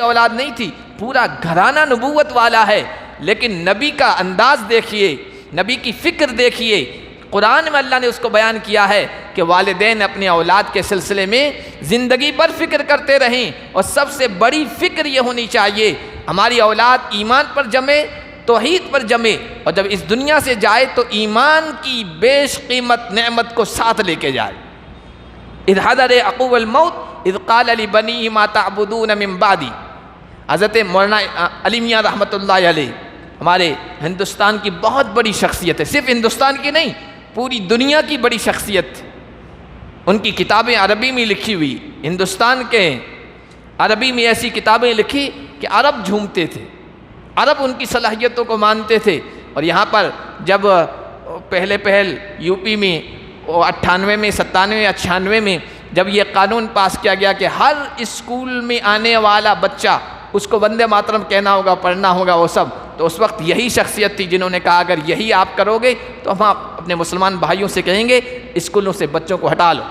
اولاد نہیں تھی، پورا گھرانہ نبوت والا ہے، لیکن نبی کا انداز دیکھیے، نبی کی فکر دیکھیے۔ قرآن میں اللہ نے اس کو بیان کیا ہے کہ والدین اپنے اولاد کے سلسلے میں زندگی بھر فکر کرتے رہیں، اور سب سے بڑی فکر یہ ہونی چاہیے ہماری اولاد ایمان پر جمے، توحید پر جمے، اور جب اس دنیا سے جائے تو ایمان کی بیش قیمت نعمت کو ساتھ لے کے جائے۔ اذ حضر عقوب الموت اذ قال لبنیہ ما تعبدون من بعدی۔ حضرت مولانا علی میاں رحمۃ اللہ علیہ ہمارے ہندوستان کی بہت بڑی شخصیت ہے، صرف ہندوستان کی نہیں، پوری دنیا کی بڑی شخصیت۔ ان کی کتابیں عربی میں لکھی ہوئی، ہندوستان کے عربی میں ایسی کتابیں لکھی کہ عرب جھومتے تھے، عرب ان کی صلاحیتوں کو مانتے تھے۔ اور یہاں پر جب پہل یو پی میں 98 میں 97 98 میں جب یہ قانون پاس کیا گیا کہ ہر اسکول میں آنے والا بچہ اس کو وندے ماترم کہنا ہوگا، پڑھنا ہوگا، وہ سب، تو اس وقت یہی شخصیت تھی جنہوں نے کہا اگر یہی آپ کرو گے تو ہم اپنے مسلمان بھائیوں سے کہیں گے اسکولوں سے بچوں کو ہٹا لو۔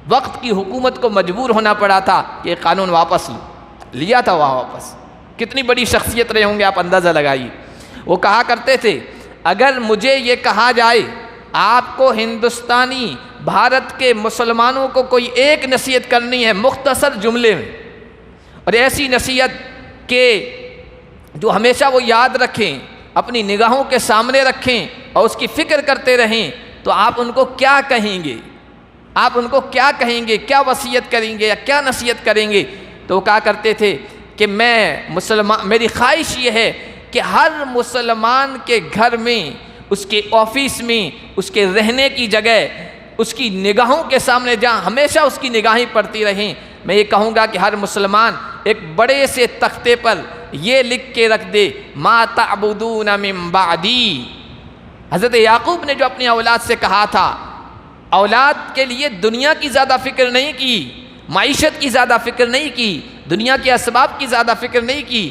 وقت کی حکومت کو مجبور ہونا پڑا تھا کہ یہ قانون واپس لیا تھا وہاں واپس۔ کتنی بڑی شخصیت رہے ہوں گے آپ اندازہ لگائیے۔ وہ کہا کرتے تھے اگر مجھے یہ کہا جائے آپ کو ہندوستانی بھارت کے مسلمانوں کو کوئی ایک نصیحت کرنی ہے مختصر جملے میں، اور ایسی نصیحت کہ جو ہمیشہ وہ یاد رکھیں، اپنی نگاہوں کے سامنے رکھیں اور اس کی فکر کرتے رہیں، تو آپ ان کو کیا کہیں گے؟ آپ ان کو کیا کہیں گے؟ کیا وصیت کریں گے یا کیا نصیحت کریں گے؟ تو وہ کہا کرتے تھے کہ میری خواہش یہ ہے کہ ہر مسلمان کے گھر میں، اس کے آفس میں، اس کے رہنے کی جگہ، اس کی نگاہوں کے سامنے جہاں ہمیشہ اس کی نگاہیں پڑتی رہیں، میں یہ کہوں گا کہ ہر مسلمان ایک بڑے سے تختے پر یہ لکھ کے رکھ دے ما تعبدون من بعدی۔ حضرت یعقوب نے جو اپنی اولاد سے کہا تھا، اولاد کے لیے دنیا کی زیادہ فکر نہیں کی، معیشت کی زیادہ فکر نہیں کی، دنیا کے اسباب کی زیادہ فکر نہیں کی۔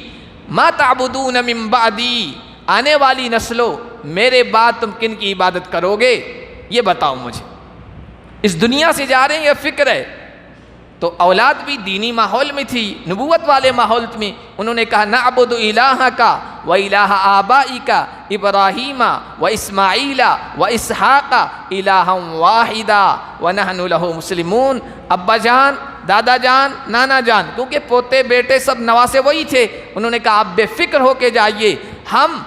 ما تعبدون من بعدی، آنے والی نسلوں میرے بعد تم کن کی عبادت کرو گے یہ بتاؤ مجھے۔ اس دنیا سے جا رہے ہیں یہ فکر ہے۔ تو اولاد بھی دینی ماحول میں تھی، نبوت والے ماحول میں، انہوں نے کہا نعبد الہک و الہ آبائک ابراہیم و اسماعیل و اسحاق الہا واحدا ونحن لہ مسلمون۔ ابا جان، دادا جان، نانا جان، کیونکہ پوتے بیٹے سب نواسے وہی تھے، انہوں نے کہا آپ بے فکر ہو کے جائیے، ہم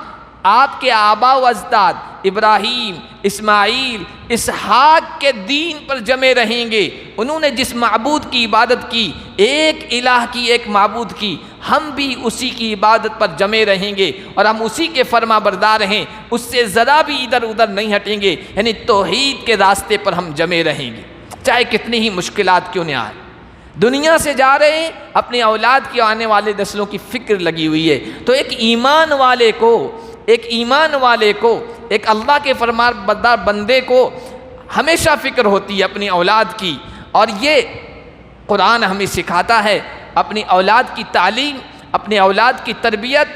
آپ کے آبا و اجداد ابراہیم، اسماعیل، اسحاق کے دین پر جمے رہیں گے۔ انہوں نے جس معبود کی عبادت کی، ایک الہ کی، ایک معبود کی، ہم بھی اسی کی عبادت پر جمے رہیں گے اور ہم اسی کے فرما بردار ہیں، اس سے ذرا بھی ادھر ادھر نہیں ہٹیں گے، یعنی توحید کے راستے پر ہم جمے رہیں گے، چاہے کتنی ہی مشکلات کیوں نہ آئے۔ دنیا سے جا رہے ہیں، اپنی اولاد کی آنے والے نسلوں کی فکر لگی ہوئی ہے۔ تو ایک ایمان والے کو ایک اللہ کے فرما بردار بندے کو ہمیشہ فکر ہوتی ہے اپنی اولاد کی، اور یہ قرآن ہمیں سکھاتا ہے اپنی اولاد کی تعلیم، اپنی اولاد کی تربیت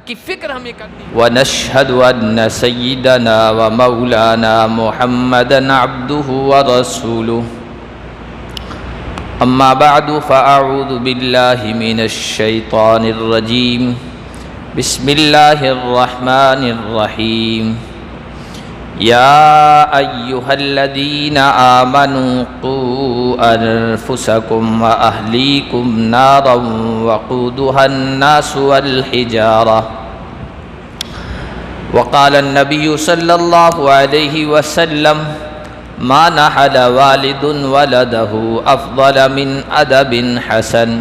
کی فکر ہمیں کرنی ہے۔ وَنَشْهَدُ أَنَّ سَيِّدَنَا وَمَوْلَانَا مُحَمَّدًا عَبْدُهُ وَرَسُولُهُ أما بعد فأعوذ بالله من الشيطان الرجيم بسم الله الرحمن الرحيم يا أيها الذين آمنوا قوا أنفسكم وأهليكم نارا وقودها الناس والحجارة وقال النبي صلى الله عليه وسلم ما نحل والد ولده أفضل من أدب حسن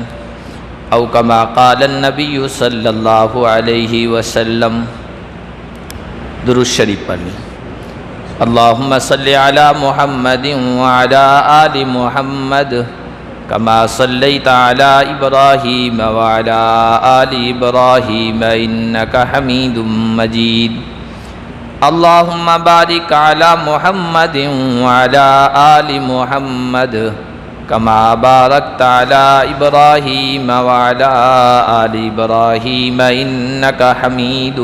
أو كما قال النبي صلى الله عليه وسلم۔ درود شریف پڑھ لیں۔ اللهم صل على محمد وعلى آل محمد كما صليت على إبراهيم وعلى آل إبراهيم إنك حميد مجيد۔ اللهم بارك على محمد وعلى آل محمد كما باركت على إبراهيم وعلى آل إبراهيم إنك حميد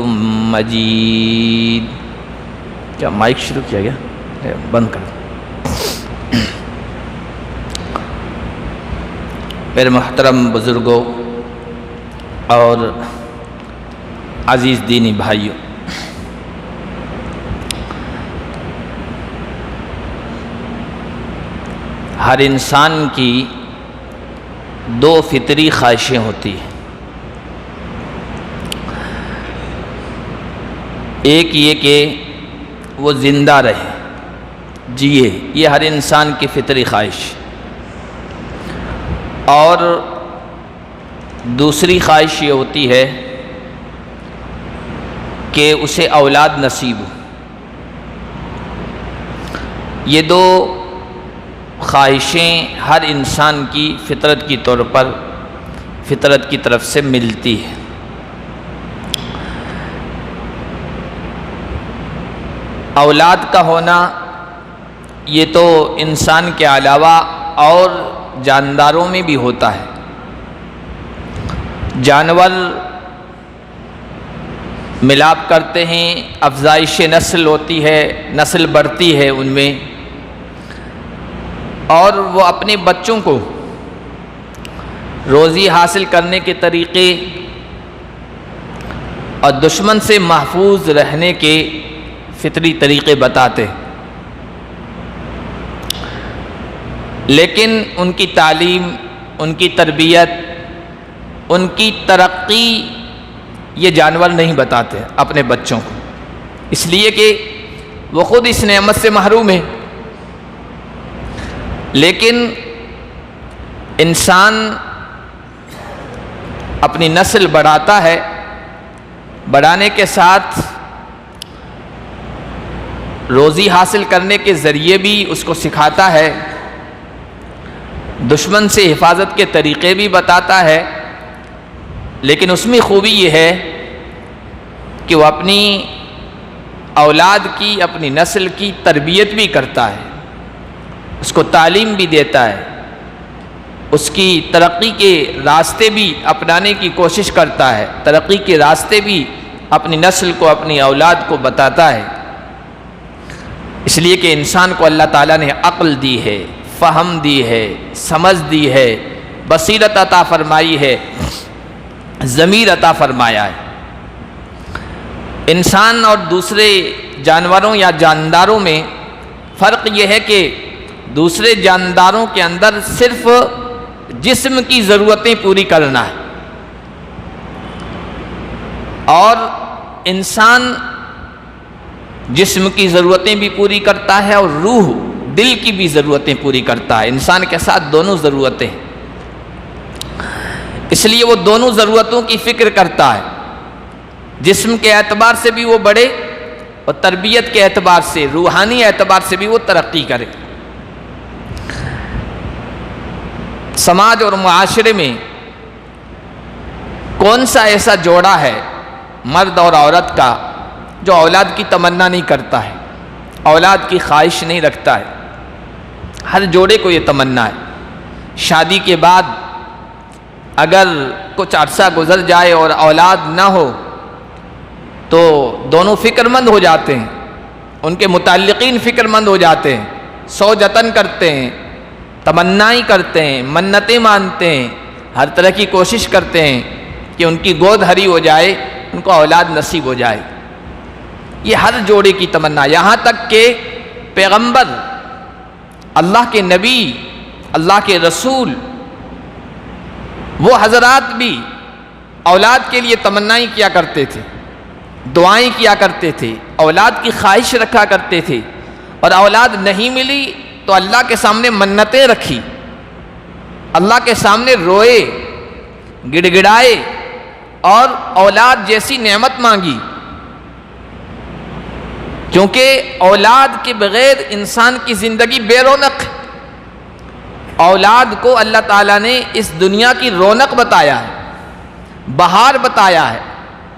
مجيد۔ کیا مائک شروع کیا گیا؟ بند کر۔ میرے محترم بزرگوں، اور عزیز دینی بھائیوں، ہر انسان کی دو فطری خواہشیں ہوتی ہیں۔ ایک یہ کہ وہ زندہ رہے، جیے، یہ ہر انسان کی فطری خواہش، اور دوسری خواہش یہ ہوتی ہے کہ اسے اولاد نصیب ہو۔ یہ دو خواہشیں ہر انسان کی فطرت کی طور پر فطرت کی طرف سے ملتی ہے۔ اولاد کا ہونا یہ تو انسان کے علاوہ اور جانداروں میں بھی ہوتا ہے۔ جانور ملاپ کرتے ہیں، افزائش نسل ہوتی ہے، نسل بڑھتی ہے ان میں، اور وہ اپنے بچوں کو روزی حاصل کرنے کے طریقے اور دشمن سے محفوظ رہنے کے فطری طریقے بتاتے ہیں، لیکن ان کی تعلیم، ان کی تربیت، ان کی ترقی یہ جانور نہیں بتاتے اپنے بچوں کو، اس لیے کہ وہ خود اس نعمت سے محروم ہیں۔ لیکن انسان اپنی نسل بڑھاتا ہے، بڑھانے کے ساتھ روزی حاصل کرنے کے ذریعے بھی اس کو سکھاتا ہے، دشمن سے حفاظت کے طریقے بھی بتاتا ہے، لیکن اس میں خوبی یہ ہے کہ وہ اپنی اولاد کی، اپنی نسل کی تربیت بھی کرتا ہے، اس کو تعلیم بھی دیتا ہے، اس کی ترقی کے راستے بھی اپنانے کی کوشش کرتا ہے، ترقی کے راستے بھی اپنی نسل کو، اپنی اولاد کو بتاتا ہے، اس لیے کہ انسان کو اللہ تعالیٰ نے عقل دی ہے، فہم دی ہے، سمجھ دی ہے، بصیرت عطا فرمائی ہے، ضمیر عطا فرمایا ہے۔ انسان اور دوسرے جانوروں یا جانداروں میں فرق یہ ہے کہ دوسرے جانداروں کے اندر صرف جسم کی ضرورتیں پوری کرنا ہے، اور انسان جسم کی ضرورتیں بھی پوری کرتا ہے اور روح، دل کی بھی ضرورتیں پوری کرتا ہے۔ انسان کے ساتھ دونوں ضرورتیں ہیں، اس لیے وہ دونوں ضرورتوں کی فکر کرتا ہے، جسم کے اعتبار سے بھی وہ بڑھے اور تربیت کے اعتبار سے، روحانی اعتبار سے بھی وہ ترقی کرے۔ سماج اور معاشرے میں کون سا ایسا جوڑا ہے مرد اور عورت کا جو اولاد کی تمنا نہیں کرتا ہے، اولاد کی خواہش نہیں رکھتا ہے؟ ہر جوڑے کو یہ تمنا ہے۔ شادی کے بعد اگر کچھ عرصہ گزر جائے اور اولاد نہ ہو تو دونوں فکر مند ہو جاتے ہیں، ان کے متعلقین فکر مند ہو جاتے ہیں، سو جتن کرتے ہیں، تمنائیں کرتے ہیں، منتیں مانتے ہیں، ہر طرح کی کوشش کرتے ہیں کہ ان کی گود ہری ہو جائے، ان کو اولاد نصیب ہو جائے۔ یہ ہر جوڑے کی تمنا، یہاں تک کہ پیغمبر، اللہ کے نبی، اللہ کے رسول، وہ حضرات بھی اولاد کے لیے تمنائیں کیا کرتے تھے، دعائیں کیا کرتے تھے، اولاد کی خواہش رکھا کرتے تھے، اور اولاد نہیں ملی تو اللہ کے سامنے منتیں رکھی، اللہ کے سامنے روئے، گڑ گڑائے اور اولاد جیسی نعمت مانگی، کیونکہ اولاد کے بغیر انسان کی زندگی بے رونق ہے۔ اولاد کو اللہ تعالیٰ نے اس دنیا کی رونق بتایا ہے، بہار بتایا ہے،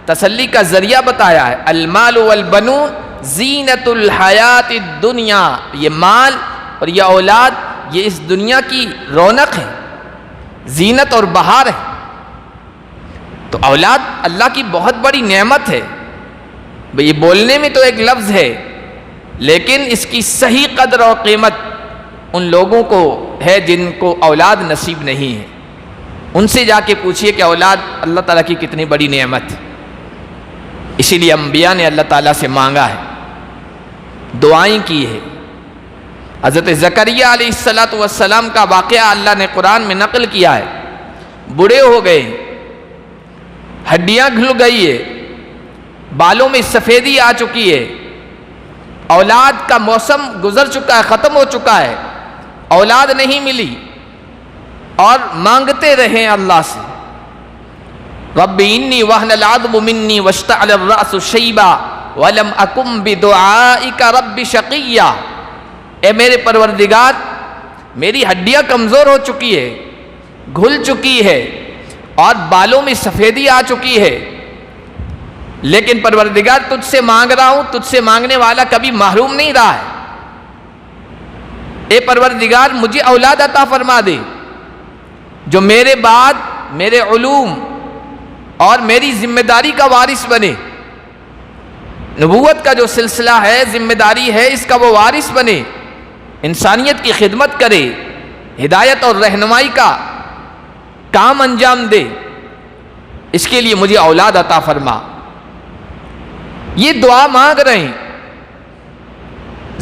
تسلی کا ذریعہ بتایا ہے۔ المال والبنون زینت الحیات الدنیا، یہ مال اور یہ اولاد یہ اس دنیا کی رونق ہے، زینت اور بہار ہے۔ تو اولاد اللہ کی بہت بڑی نعمت ہے۔ یہ بولنے میں تو ایک لفظ ہے، لیکن اس کی صحیح قدر اور قیمت ان لوگوں کو ہے جن کو اولاد نصیب نہیں ہے۔ ان سے جا کے پوچھئے کہ اولاد اللہ تعالیٰ کی کتنی بڑی نعمت ہے۔ اسی لیے انبیاء نے اللہ تعالیٰ سے مانگا ہے، دعائیں کی ہے۔ حضرت زکریا علیہ السلام کا واقعہ اللہ نے قرآن میں نقل کیا ہے۔ بوڑھے ہو گئے، ہڈیاں گھل گئی ہے، بالوں میں سفیدی آ چکی ہے، اولاد کا موسم گزر چکا ہے، ختم ہو چکا ہے، اولاد نہیں ملی، اور مانگتے رہے اللہ سے، رب انی وہن العظم منی واشتعل الرأس شیبا ولم اکم بدعائک رب شقیا۔ اے میرے پروردگار، میری ہڈیاں کمزور ہو چکی ہے، گھل چکی ہے، اور بالوں میں سفیدی آ چکی ہے، لیکن پروردگار تجھ سے مانگ رہا ہوں، تجھ سے مانگنے والا کبھی محروم نہیں رہا ہے۔ اے پروردگار مجھے اولاد عطا فرما دے جو میرے بعد میرے علوم اور میری ذمہ داری کا وارث بنے، نبوت کا جو سلسلہ ہے، ذمہ داری ہے، اس کا وہ وارث بنے، انسانیت کی خدمت کرے، ہدایت اور رہنمائی کا کام انجام دے، اس کے لیے مجھے اولاد عطا فرما۔ یہ دعا مانگ رہے ہیں،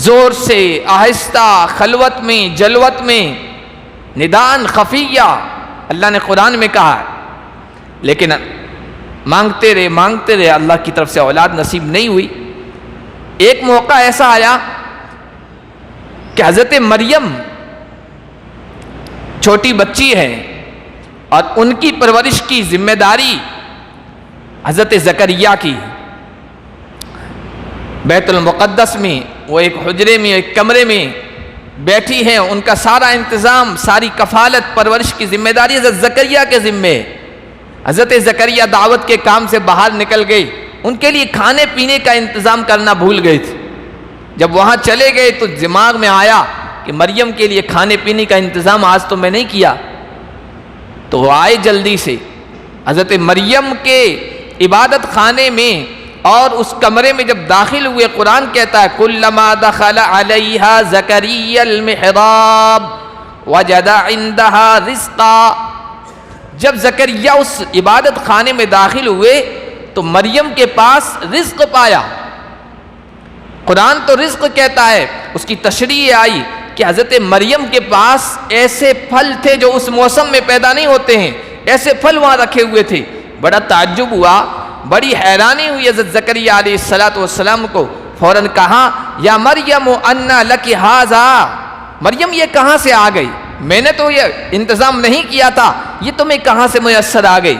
زور سے، آہستہ، خلوت میں، جلوت میں، ندان خفیہ، اللہ نے قرآن میں کہا ہے، لیکن مانگتے رہے، اللہ کی طرف سے اولاد نصیب نہیں ہوئی۔ ایک موقع ایسا آیا کہ حضرت مریم چھوٹی بچی ہے اور ان کی پرورش کی ذمہ داری حضرت زکریا کی۔ بیت المقدس میں وہ ایک حجرے میں، ایک کمرے میں بیٹھی ہیں، ان کا سارا انتظام، ساری کفالت، پرورش کی ذمہ داری حضرت زکریا کے ذمے۔ حضرت زکریا دعوت کے کام سے باہر نکل گئی، ان کے لیے کھانے پینے کا انتظام کرنا بھول گئے تھے۔ جب وہاں چلے گئے تو دماغ میں آیا کہ مریم کے لیے کھانے پینے کا انتظام آج تو میں نہیں کیا، تو وہ آئے جلدی سے حضرت مریم کے عبادت خانے میں، اور اس کمرے میں جب داخل ہوئے، قرآن کہتا ہے کلما دخل علیہا زکریا المحراب وجد عندہا رزقا۔ جب زکریا اس عبادت خانے میں داخل ہوئے تو مریم کے پاس رزق پایا۔ قرآن تو رزق کہتا ہے، اس کی تشریح آئی کہ حضرت مریم کے پاس ایسے پھل تھے جو اس موسم میں پیدا نہیں ہوتے ہیں، ایسے پھل وہاں رکھے ہوئے تھے۔ بڑا تعجب ہوا، بڑی حیرانی ہوئی حضرت زکریا علیہ السلام کو۔ فوراً کہا یا مریم انا لکی ھذا، مریم یہ کہاں سے آ گئی؟ میں نے تو یہ انتظام نہیں کیا تھا، یہ تمہیں کہاں سے میسر آ گئی؟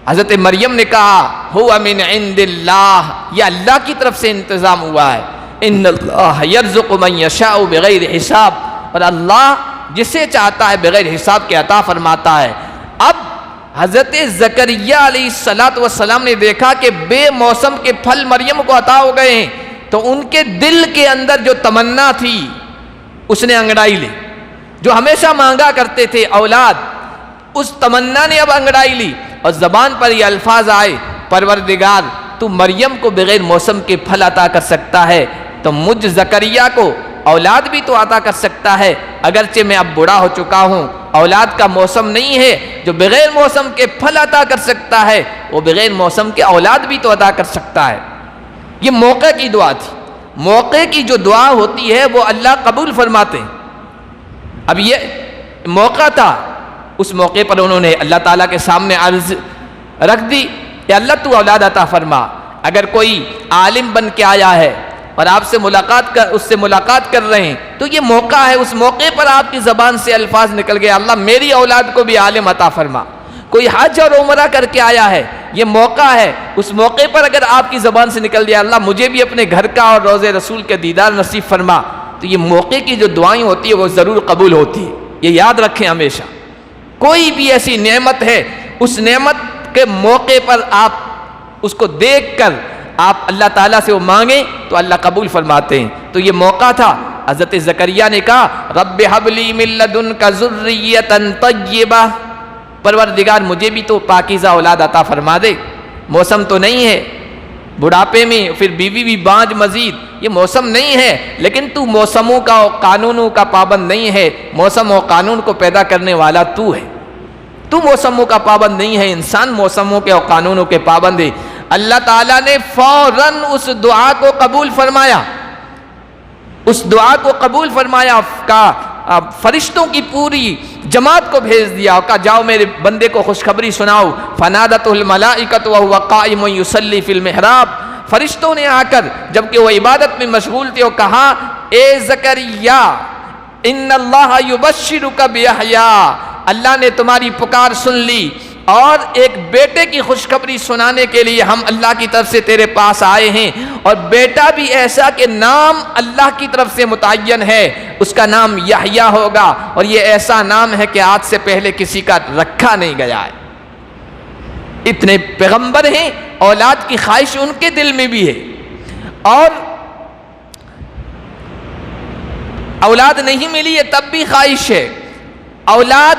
حضرت مریم نے کہا ہوا من عند اللہ، یہ اللہ کی طرف سے انتظام ہوا ہے۔ ان اللہ یرزق من یشاء بغیر حساب، اور اللہ جسے چاہتا ہے بغیر حساب کے عطا فرماتا ہے۔ اب حضرت زکریا علیہ السلام نے دیکھا کہ بے موسم کے پھل مریم کو عطا ہو گئے ہیں، تو ان کے دل کے اندر جو تمنا تھی اس نے انگڑائی لی، جو ہمیشہ مانگا کرتے تھے اولاد، اس تمنا نے اب انگڑائی لی، اور زبان پر یہ الفاظ آئے پروردگار تو مریم کو بغیر موسم کے پھل عطا کر سکتا ہے، تو مجھ زکریا کو اولاد بھی تو عطا کر سکتا ہے، اگرچہ میں اب بوڑھا ہو چکا ہوں، اولاد کا موسم نہیں ہے، جو بغیر موسم کے پھل عطا کر سکتا ہے وہ بغیر موسم کے اولاد بھی تو عطا کر سکتا ہے۔ یہ موقع کی دعا تھی، موقع کی جو دعا ہوتی ہے وہ اللہ قبول فرماتے ہیں۔ اب یہ موقع تھا، اس موقع پر انہوں نے اللہ تعالیٰ کے سامنے عرض رکھ دی کہ اللہ تو اولاد عطا فرما۔ اگر کوئی عالم بن کے آیا ہے اور آپ سے اس سے ملاقات کر رہے ہیں تو یہ موقع ہے، اس موقع پر آپ کی زبان سے الفاظ نکل گئے اللہ میری اولاد کو بھی عالم عطا فرما۔ کوئی حج اور عمرہ کر کے آیا ہے، یہ موقع ہے، اس موقع پر اگر آپ کی زبان سے نکل دیا اللہ مجھے بھی اپنے گھر کا اور روضہ رسول کے دیدار نصیب فرما، تو یہ موقع کی جو دعائیں ہوتی ہے وہ ضرور قبول ہوتی ہے۔ یہ یاد رکھیں ہمیشہ، کوئی بھی ایسی نعمت ہے اس نعمت کے موقع پر آپ اس کو دیکھ کر آپ اللہ تعالیٰ سے وہ مانگیں تو اللہ قبول فرماتے ہیں۔ تو یہ موقع تھا، حضرت زکریا نے کہا رب حب لی من لدنک ذریۃ طیبہ، پروردگار مجھے بھی تو پاکیزہ اولاد عطا فرما دے۔ موسم تو نہیں ہے، بڑھاپے میں پھر بیوی بھی بانجھ مزید، یہ موسم نہیں ہے، لیکن تو موسموں کا اور قانونوں کا پابند نہیں ہے، موسم اور قانون کو پیدا کرنے والا تو ہے۔ تو موسموں کا پابند نہیں ہے، انسان موسموں کے اور قانونوں کے پابند ہے۔ اللہ تعالیٰ نے فوراً اس دعا کو قبول فرمایا، اس دعا کو قبول فرمایا، کہا فرشتوں کی پوری جماعت کو بھیج دیا اور کہا جاؤ میرے بندے کو خوشخبری سناؤ۔ فنادتہ الملائکۃ وہو قائم یصلی فی المحراب، فرشتوں نے آ کر جبکہ وہ عبادت میں مشغول تھے، وہ کہا اے زکریا ان اللہ یبشرک بیحییٰ، اللہ نے تمہاری پکار سن لی اور ایک بیٹے کی خوشخبری سنانے کے لیے ہم اللہ کی طرف سے تیرے پاس آئے ہیں، اور بیٹا بھی ایسا کہ نام اللہ کی طرف سے متعین ہے، اس کا نام یحییٰ ہوگا، اور یہ ایسا نام ہے کہ آج سے پہلے کسی کا رکھا نہیں گیا ہے۔ اتنے پیغمبر ہیں، اولاد کی خواہش ان کے دل میں بھی ہے، اور اولاد نہیں ملی ہے تب بھی خواہش ہے، اولاد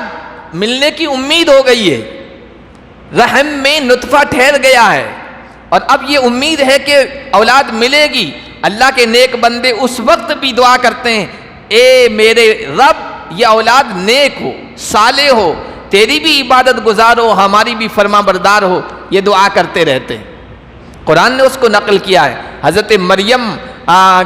ملنے کی امید ہو گئی ہے، رحم میں نطفہ ٹھہر گیا ہے، اور اب یہ امید ہے کہ اولاد ملے گی۔ اللہ کے نیک بندے اس وقت بھی دعا کرتے ہیں اے میرے رب یہ اولاد نیک ہو، صالح ہو، تیری بھی عبادت گزار ہو، ہماری بھی فرما بردار ہو، یہ دعا کرتے رہتے ہیں۔ قرآن نے اس کو نقل کیا ہے، حضرت مریم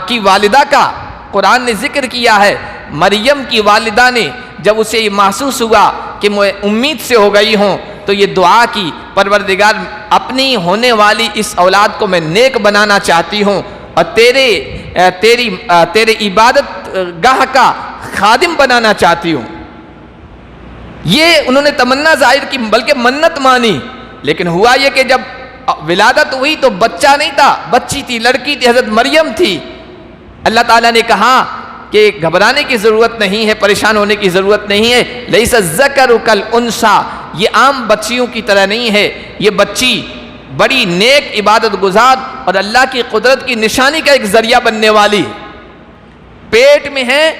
کی والدہ کا قرآن نے ذکر کیا ہے۔ مریم کی والدہ نے جب اسے یہ محسوس ہوا کہ میں امید سے ہو گئی ہوں تو یہ دعا کی، پروردگار اپنی ہونے والی اس اولاد کو میں نیک بنانا چاہتی ہوں اور تیرے عبادت گاہ کا خادم بنانا چاہتی ہوں۔ یہ انہوں نے تمنا ظاہر کی، بلکہ منت مانی، لیکن ہوا یہ کہ جب ولادت ہوئی تو بچہ نہیں تھا، بچی تھی، لڑکی تھی، حضرت مریم تھی۔ اللہ تعالیٰ نے کہا کہ گھبرانے کی ضرورت نہیں ہے، پریشان ہونے کی ضرورت نہیں ہے، لیس الذکر کالانثیٰ، یہ عام بچیوں کی طرح نہیں ہے، یہ بچی بڑی نیک عبادت گزار اور اللہ کی قدرت کی نشانی کا ایک ذریعہ بننے والی ہے۔ پیٹ میں ہے،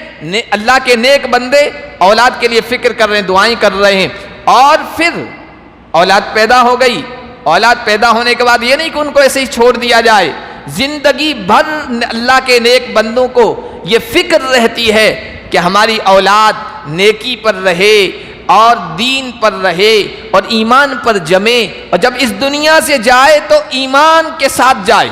اللہ کے نیک بندے اولاد کے لیے فکر کر رہے ہیں، دعائیں کر رہے ہیں، اور پھر اولاد پیدا ہو گئی۔ اولاد پیدا ہونے کے بعد یہ نہیں کہ ان کو ایسے ہی چھوڑ دیا جائے، زندگی بھر اللہ کے نیک بندوں کو یہ فکر رہتی ہے کہ ہماری اولاد نیکی پر رہے اور دین پر رہے اور ایمان پر جمے، اور جب اس دنیا سے جائے تو ایمان کے ساتھ جائے،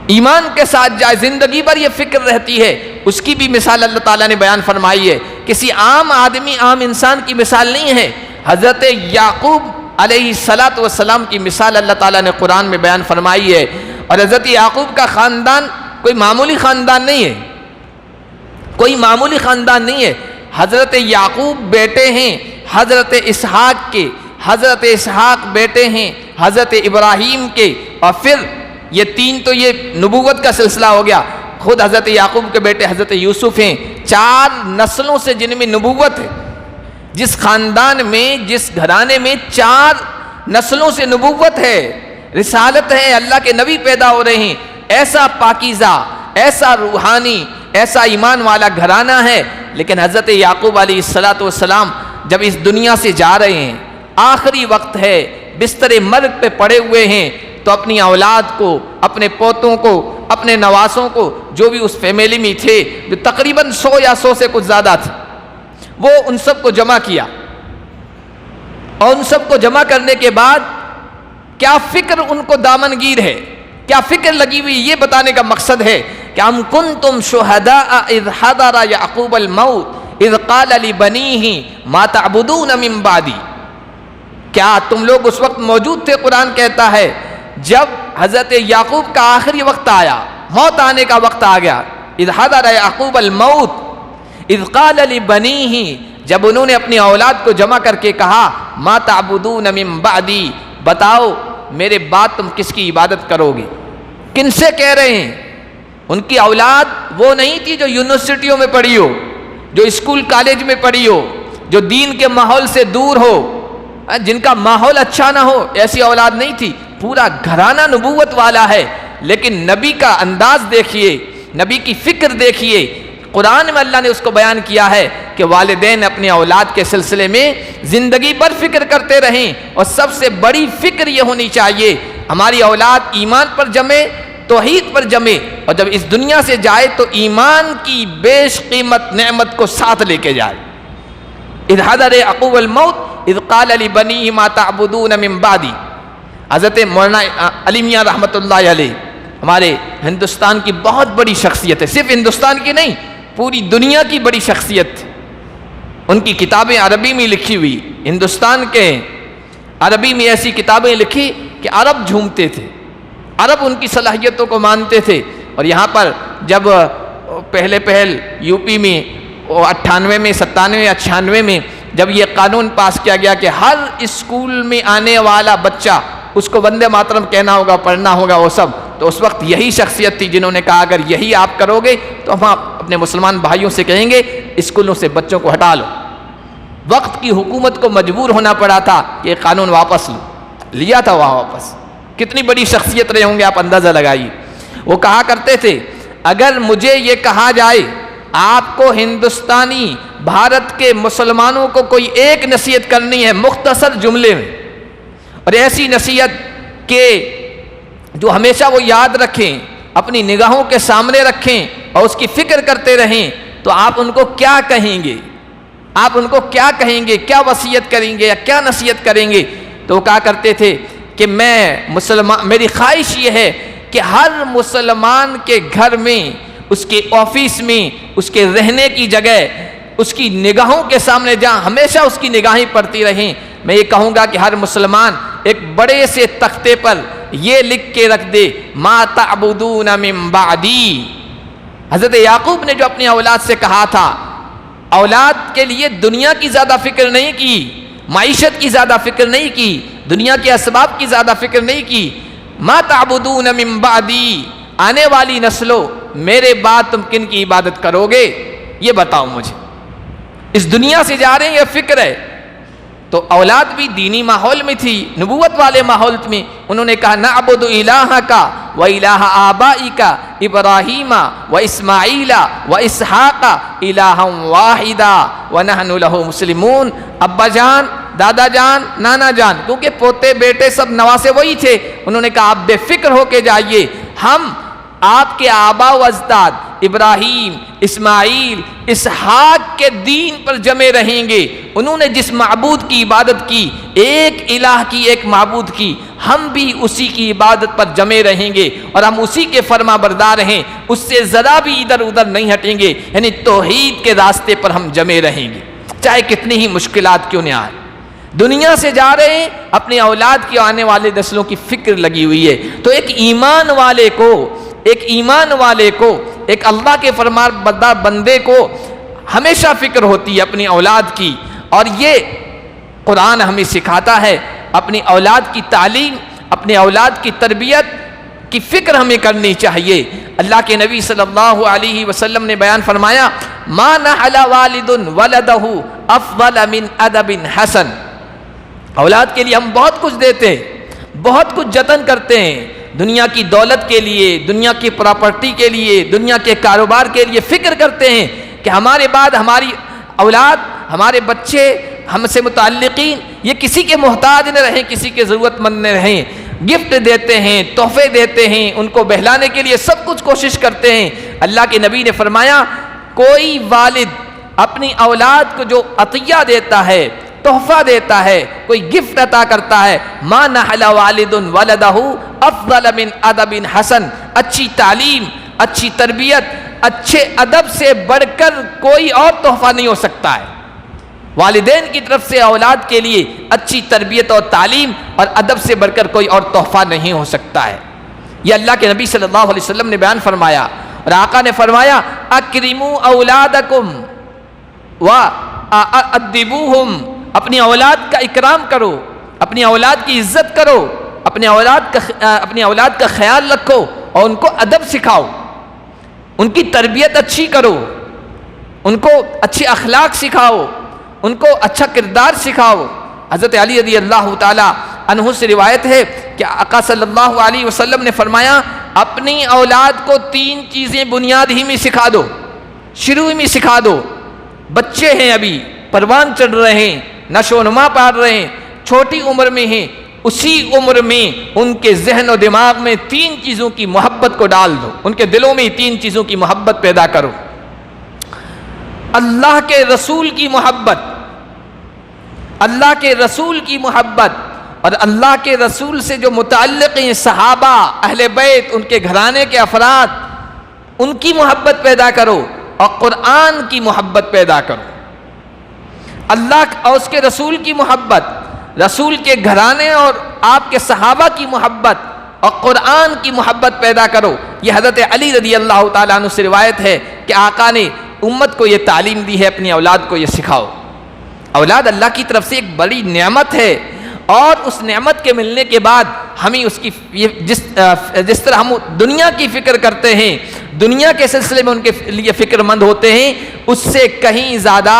ایمان کے ساتھ جائے، زندگی بھر یہ فکر رہتی ہے۔ اس کی بھی مثال اللہ تعالیٰ نے بیان فرمائی ہے، کسی عام آدمی، عام انسان کی مثال نہیں ہے، حضرت یعقوب علیہ السلام کی مثال اللہ تعالیٰ نے قرآن میں بیان فرمائی ہے۔ اور حضرت یعقوب کا خاندان کوئی معمولی خاندان نہیں ہے، کوئی معمولی خاندان نہیں ہے۔ حضرت یعقوب بیٹے ہیں حضرت اسحاق کے، حضرت اسحاق بیٹے ہیں حضرت ابراہیم کے، اور پھر یہ تین تو یہ نبوت کا سلسلہ ہو گیا، خود حضرت یعقوب کے بیٹے حضرت یوسف ہیں۔ 4 نسلوں سے جن میں نبوت ہے، جس خاندان میں، جس گھرانے میں 4 نسلوں سے نبوت ہے، رسالت ہے، اللہ کے نبی پیدا ہو رہے ہیں، ایسا پاکیزہ، ایسا روحانی، ایسا ایمان والا گھرانہ ہے۔ لیکن حضرت یعقوب علیہ السلام جب اس دنیا سے جا رہے ہیں، آخری وقت ہے، بستر مرگ پہ پڑے ہوئے ہیں، تو اپنی اولاد کو، اپنے پوتوں کو، اپنے نواسوں کو، جو بھی اس فیملی میں تھے، جو تقریباً 100 یا 100 سے کچھ زیادہ تھے، وہ ان سب کو جمع کیا، اور ان سب کو جمع کرنے کے بعد کیا فکر ان کو دامنگیر ہے، کیا فکر لگی ہوئی، یہ بتانے کا مقصد ہے کہ ام کنتم شہداء اذ حضر یعقوب الموت اذ قال لبنیہ ما تعبدون من بعدی، کیا تم لوگ اس وقت موجود تھے، قرآن کہتا ہے، جب حضرت یعقوب کا آخری وقت آیا، موت آنے کا وقت آ گیا، اذ حضر یعقوب الموت اذ قال لبنیہ، جب انہوں نے اپنی اولاد کو جمع کر کے کہا ما تعبدون من بعدی، بتاؤ میرے بعد تم کس کی عبادت کرو گے، کن سے کہہ رہے ہیں؟ ان کی اولاد وہ نہیں تھی جو یونیورسٹیوں میں پڑھی ہو، جو اسکول کالج میں پڑھی ہو، جو دین کے ماحول سے دور ہو، جن کا ماحول اچھا نہ ہو، ایسی اولاد نہیں تھی، پورا گھرانہ نبوت والا ہے۔ لیکن نبی کا انداز دیکھیے، نبی کی فکر دیکھیے، قرآن میں اللہ نے اس کو بیان کیا ہے کہ والدین اپنی اولاد کے سلسلے میں زندگی بھر فکر کرتے رہیں، اور سب سے بڑی فکر یہ ہونی چاہیے ہماری اولاد ایمان پر جمے، توحید پر جمے، اور جب اس دنیا سے جائے تو ایمان کی بیش قیمت نعمت کو ساتھ لے کے جائے۔ اذ حضر عقوب الموت اذ قال لبنیہ ما تعبدون من بعدی. حضرت مولانا علی میاں رحمۃ اللہ علیہ ہمارے ہندوستان کی بہت بڑی شخصیت ہے، صرف ہندوستان کی نہیں پوری دنیا کی بڑی شخصیت. ان کی کتابیں عربی میں لکھی ہوئی، ہندوستان کے عربی میں ایسی کتابیں لکھی کہ عرب جھومتے تھے، عرب ان کی صلاحیتوں کو مانتے تھے. اور یہاں پر جب پہل یو پی میں 98 میں 97 98 میں جب یہ قانون پاس کیا گیا کہ ہر اسکول میں آنے والا بچہ اس کو وندے ماترم کہنا ہوگا، پڑھنا ہوگا، وہ سب، تو اس وقت یہی شخصیت تھی جنہوں نے کہا اگر یہی آپ کرو گے تو ہم اپنے مسلمان بھائیوں سے کہیں گے اسکولوں سے بچوں کو ہٹا لو. وقت کی حکومت کو مجبور ہونا پڑا تھا کہ یہ قانون واپس لیا تھا وہاں واپس. کتنی بڑی شخصیت رہے ہوں گے آپ اندازہ لگائیے. وہ کہا کرتے تھے اگر مجھے یہ کہا جائے آپ کو ہندوستانی بھارت کے مسلمانوں کو کوئی ایک نصیحت کرنی ہے مختصر جملے میں، اور ایسی نصیحت کہ جو ہمیشہ وہ یاد رکھیں، اپنی نگاہوں کے سامنے رکھیں اور اس کی فکر کرتے رہیں، تو آپ ان کو کیا کہیں گے؟ آپ ان کو کیا کہیں گے؟ کیا وصیت کریں گے یا کیا نصیحت کریں گے؟ تو وہ کہا کرتے تھے کہ میری خواہش یہ ہے کہ ہر مسلمان کے گھر میں، اس کے آفس میں، اس کے رہنے کی جگہ، اس کی نگاہوں کے سامنے جہاں ہمیشہ اس کی نگاہیں پڑتی رہیں، میں یہ کہوں گا کہ ہر مسلمان ایک بڑے سے تختے پر یہ لکھ کے رکھ دے ما تعبدون من بعدی. حضرت یعقوب نے جو اپنی اولاد سے کہا تھا، اولاد کے لیے دنیا کی زیادہ فکر نہیں کی، معیشت کی زیادہ فکر نہیں کی، دنیا کے اسباب کی زیادہ فکر نہیں کی. ما تعبدون من بعدی، آنے والی نسلوں میرے بعد تم کن کی عبادت کرو گے یہ بتاؤ مجھے. اس دنیا سے جا رہے ہیں یہ فکر ہے. تو اولاد بھی دینی ماحول میں تھی، نبوت والے ماحول میں. انہوں نے کہا نعبد الہک و الہ آبائک ابراہیم و اسماعیل و اسحاق الہا واحدا ونحن لہ مسلمون. ابا جان، دادا جان، نانا جان، کیونکہ پوتے بیٹے سب نواسے وہی تھے. انہوں نے کہا آپ بے فکر ہو کے جائیے، ہم آپ کے آبا و اجداد ابراہیم، اسماعیل، اسحاق کے دین پر جمے رہیں گے. انہوں نے جس معبود کی عبادت کی، ایک الہ کی، ایک معبود کی، ہم بھی اسی کی عبادت پر جمے رہیں گے اور ہم اسی کے فرما بردار ہیں، اس سے ذرا بھی ادھر ادھر نہیں ہٹیں گے. یعنی توحید کے راستے پر ہم جمے رہیں گے چاہے کتنی ہی مشکلات کیوں نہ آئے. دنیا سے جا رہے ہیں، اپنے اولاد کی آنے والے نسلوں کی فکر لگی ہوئی ہے. تو ایک ایمان والے کو ایک اللہ کے فرمان بردار بندے کو ہمیشہ فکر ہوتی ہے اپنی اولاد کی. اور یہ قرآن ہمیں سکھاتا ہے اپنی اولاد کی تعلیم، اپنے اولاد کی تربیت کی فکر ہمیں کرنی چاہیے. اللہ کے نبی صلی اللہ علیہ وسلم نے بیان فرمایا ما نحل والد ولدہ افضل من ادب حسن. اولاد کے لیے ہم بہت کچھ دیتے ہیں، بہت کچھ جتن کرتے ہیں، دنیا کی دولت کے لیے، دنیا کی پراپرٹی کے لیے، دنیا کے کاروبار کے لیے فکر کرتے ہیں کہ ہمارے بعد ہماری اولاد، ہمارے بچے، ہم سے متعلقین یہ کسی کے محتاج نہ رہیں، کسی کے ضرورت مند نہ رہیں. گفٹ دیتے ہیں، تحفے دیتے ہیں، ان کو بہلانے کے لیے سب کچھ کوشش کرتے ہیں. اللہ کے نبی نے فرمایا کوئی والد اپنی اولاد کو جو عطیہ دیتا ہے، تحفہ دیتا ہے، کوئی گفٹ عطا کرتا ہے، ما نحل والد ولدہ افضل من ادب حسن، اچھی تعلیم، اچھی تربیت، اچھے ادب سے بڑھ کر کوئی اور تحفہ نہیں ہو سکتا ہے. والدین کی طرف سے اولاد کے لیے اچھی تربیت اور تعلیم اور ادب سے بڑھ کر کوئی اور تحفہ نہیں ہو سکتا ہے. یہ اللہ کے نبی صلی اللہ علیہ وسلم نے بیان فرمایا. اور آقا نے فرمایا اکرموا اولادکم وادبوہم، اپنی اولاد کا اکرام کرو، اپنی اولاد کی عزت کرو، اپنی اولاد کا خیال رکھو اور ان کو ادب سکھاؤ، ان کی تربیت اچھی کرو، ان کو اچھے اخلاق سکھاؤ، ان کو اچھا کردار سکھاؤ. حضرت علی رضی اللہ تعالی عنہ سے روایت ہے کہ آقا صلی اللہ علیہ وسلم نے فرمایا اپنی اولاد کو 3 چیزیں بنیاد ہی میں سکھا دو، شروع میں سکھا دو. بچے ہیں، ابھی پروان چڑھ رہے ہیں، نشو و نما پا رہے ہیں، چھوٹی عمر میں ہیں، اسی عمر میں ان کے ذہن و دماغ میں 3 چیزوں کی محبت کو ڈال دو، ان کے دلوں میں 3 چیزوں کی محبت پیدا کرو. اللہ کے رسول کی محبت، اللہ کے رسول کی محبت اور اللہ کے رسول سے جو متعلق ہیں صحابہ، اہل بیت، ان کے گھرانے کے افراد، ان کی محبت پیدا کرو اور قرآن کی محبت پیدا کرو۔ اللہ اور اس کے رسول کی محبت، رسول کے گھرانے اور آپ کے صحابہ کی محبت اور قرآن کی محبت پیدا کرو۔ یہ حضرت علی رضی اللہ تعالیٰ عنہ سے روایت ہے کہ آقا نے امت کو یہ تعلیم دی ہے، اپنی اولاد کو یہ سکھاؤ۔ اولاد اللہ کی طرف سے ایک بڑی نعمت ہے، اور اس نعمت کے ملنے کے بعد ہمیں اس کی جس طرح ہم دنیا کی فکر کرتے ہیں، دنیا کے سلسلے میں ان کے لیے فکر مند ہوتے ہیں، اس سے کہیں زیادہ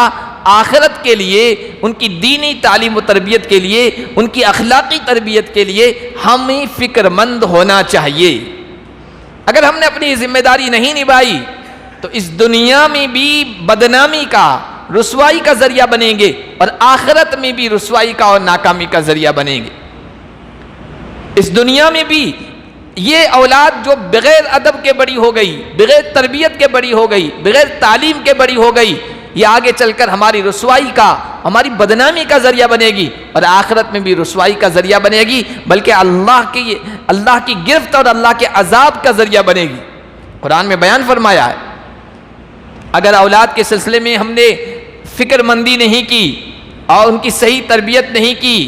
آخرت کے لیے، ان کی دینی تعلیم و تربیت کے لیے، ان کی اخلاقی تربیت کے لیے ہمیں فکر مند ہونا چاہیے۔ اگر ہم نے اپنی ذمہ داری نہیں نبھائی تو اس دنیا میں بھی بدنامی کا، رسوائی کا ذریعہ بنیں گے، اور آخرت میں بھی رسوائی کا اور ناکامی کا ذریعہ بنیں گے۔ اس دنیا میں بھی یہ اولاد جو بغیر ادب کے بڑی ہو گئی، بغیر تربیت کے بڑی ہو گئی، بغیر تعلیم کے بڑی ہو گئی، یہ آگے چل کر ہماری رسوائی کا، ہماری بدنامی کا ذریعہ بنے گی، اور آخرت میں بھی رسوائی کا ذریعہ بنے گی، بلکہ اللہ کی گرفت اور اللہ کے عذاب کا ذریعہ بنے گی۔ قرآن میں بیان فرمایا ہے، اگر اولاد کے سلسلے میں ہم نے فکر مندی نہیں کی اور ان کی صحیح تربیت نہیں کی،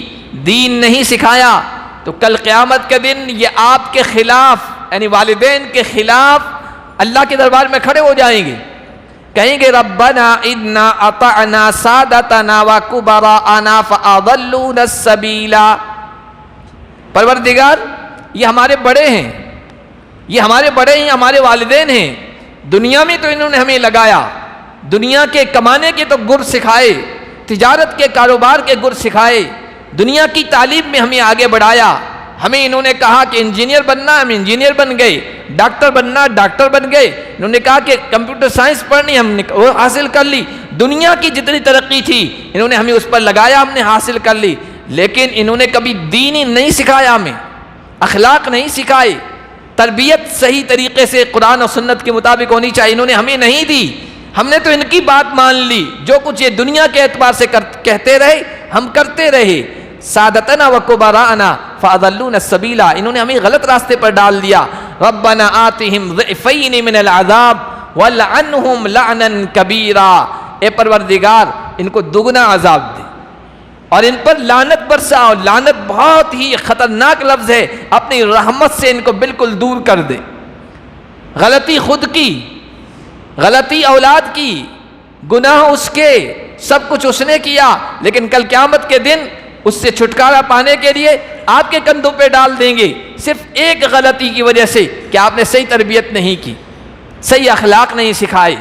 دین نہیں سکھایا، تو کل قیامت کے دن یہ آپ کے خلاف، یعنی والدین کے خلاف اللہ کے دربار میں کھڑے ہو جائیں گے، کہیں گے ربنا انا اطعنا سادتنا وکبراءنا فاضلونا السبیل۔ پروردگار یہ ہمارے بڑے ہیں، یہ ہمارے بڑے ہیں، ہمارے والدین ہیں، دنیا میں تو انہوں نے ہمیں لگایا، دنیا کے کمانے کے تو گر سکھائے، تجارت کے کاروبار کے گر سکھائے، دنیا کی تعلیم میں ہمیں آگے بڑھایا، ہمیں انہوں نے کہا کہ انجینئر بننا، ہم انجینئر بن گئے، ڈاکٹر بننا، ڈاکٹر بن گئے، انہوں نے کہا کہ کمپیوٹر سائنس پڑھنی، ہم نے وہ حاصل کر لی، دنیا کی جتنی ترقی تھی انہوں نے ہمیں اس پر لگایا، ہم نے حاصل کر لی، لیکن انہوں نے کبھی دین ہی نہیں سکھایا، ہمیں اخلاق نہیں سکھائے، تربیت صحیح طریقے سے قرآن اور سنت کے مطابق ہونی چاہیے، انہوں نے ہمیں نہیں دی، ہم نے تو ان کی بات مان لی، جو کچھ یہ دنیا کے اعتبار سے کہتے رہے ہم کرتے رہے۔ سادتنا وکبراءنا فاضلونا السبیل، انہوں نے ہمیں غلط راستے پر ڈال دیا۔ ربنا آتہم ضعفین من العذاب والعنہم لعنا کبیرا، اے پروردگار ان کو دگنا عذاب دے اور ان پر لعنت برسا، اور لعنت بہت ہی خطرناک لفظ ہے، اپنی رحمت سے ان کو بالکل دور کر دے۔ غلطی خود کی، غلطی اولاد کی، گناہ اس کے، سب کچھ اس نے کیا، لیکن کل قیامت کے دن اس سے چھٹکارا پانے کے لیے آپ کے کندھوں پہ ڈال دیں گے، صرف ایک غلطی کی وجہ سے کہ آپ نے صحیح تربیت نہیں کی، صحیح اخلاق نہیں سکھائے۔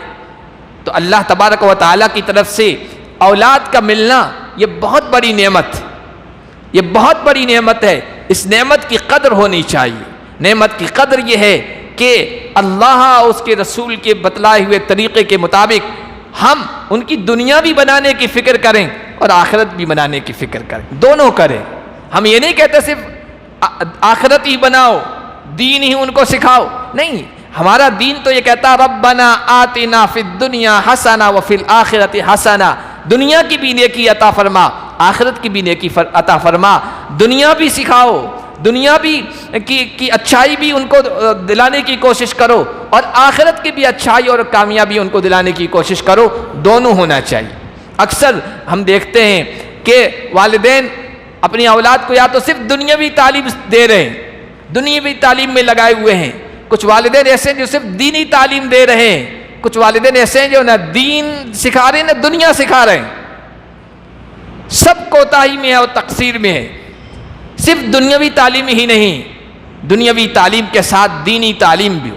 تو اللہ تبارک و تعالیٰ کی طرف سے اولاد کا ملنا یہ بہت بڑی نعمت، یہ بہت بڑی نعمت ہے، اس نعمت کی قدر ہونی چاہیے۔ نعمت کی قدر یہ ہے کہ اللہ اور اس کے رسول کے بتلائے ہوئے طریقے کے مطابق ہم ان کی دنیا بھی بنانے کی فکر کریں اور آخرت بھی بنانے کی فکر کریں، دونوں کریں۔ ہم یہ نہیں کہتے صرف آخرت ہی بناؤ، دین ہی ان کو سکھاؤ، نہیں، ہمارا دین تو یہ کہتا ربنا آتنا فی الدنیا حسنہ وفی الآخرۃ حسنہ، دنیا کی بھی نیکی عطا فرما، آخرت کی بھی نیکی عطا فرما، دنیا بھی سکھاؤ، دنیا بھی کی اچھائی بھی ان کو دلانے کی کوشش کرو، اور آخرت کی بھی اچھائی اور کامیابی ان کو دلانے کی کوشش کرو، دونوں ہونا چاہیے۔ اکثر ہم دیکھتے ہیں کہ والدین اپنی اولاد کو یا تو صرف دنیاوی تعلیم دے رہے ہیں، دنیاوی تعلیم میں لگائے ہوئے ہیں، کچھ والدین ایسے ہیں جو صرف دینی تعلیم دے رہے ہیں، کچھ والدین ایسے ہیں جو نہ دین سکھا رہے ہیں نہ دنیا سکھا رہے ہیں، سب کوتاہی میں ہے اور تقصیر میں ہے۔ صرف دنیاوی تعلیم ہی نہیں، دنیاوی تعلیم کے ساتھ دینی تعلیم بھی ہو۔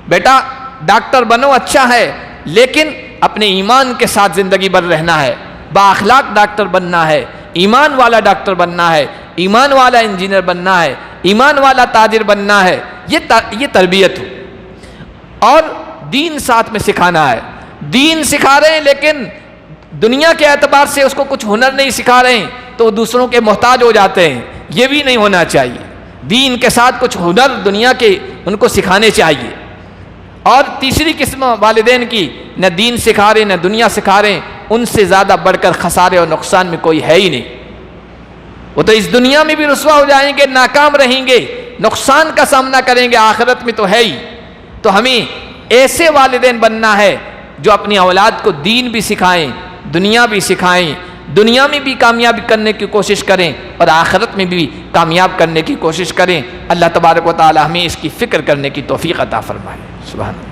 بیٹا ڈاکٹر بنو، اچھا ہے، لیکن اپنے ایمان کے ساتھ زندگی بھر رہنا ہے، با اخلاق ڈاکٹر بننا ہے، ایمان والا ڈاکٹر بننا ہے، ایمان والا انجینئر بننا ہے، ایمان والا تاجر بننا ہے، یہ تربیت ہو۔ اور دین ساتھ میں سکھانا ہے، دین سکھا رہے ہیں لیکن دنیا کے اعتبار سے اس کو کچھ ہنر نہیں سکھا رہے ہیں تو وہ دوسروں کے محتاج ہو جاتے ہیں، یہ بھی نہیں ہونا چاہیے۔ دین کے ساتھ کچھ ہنر دنیا کے ان کو سکھانے چاہیے۔ اور تیسری قسم والدین کی، نہ دین سکھا رہے نہ دنیا سکھا رہے ہیں، ان سے زیادہ بڑھ کر خسارے اور نقصان میں کوئی ہے ہی نہیں. وہ تو اس دنیا میں بھی رسوا ہو جائیں گے، ناکام رہیں گے، نقصان کا سامنا کریں گے، آخرت میں تو ہے ہی. تو ہمیں ایسے والدین بننا ہے جو اپنی اولاد کو دین بھی سکھائیں، دنیا بھی سکھائیں، دنیا میں بھی کامیاب کرنے کی کوشش کریں اور آخرت میں بھی کامیاب کرنے کی کوشش کریں. اللہ تبارک و تعالی ہمیں اس کی فکر کرنے کی توفیق عطا فرمائے. سبحان اللہ.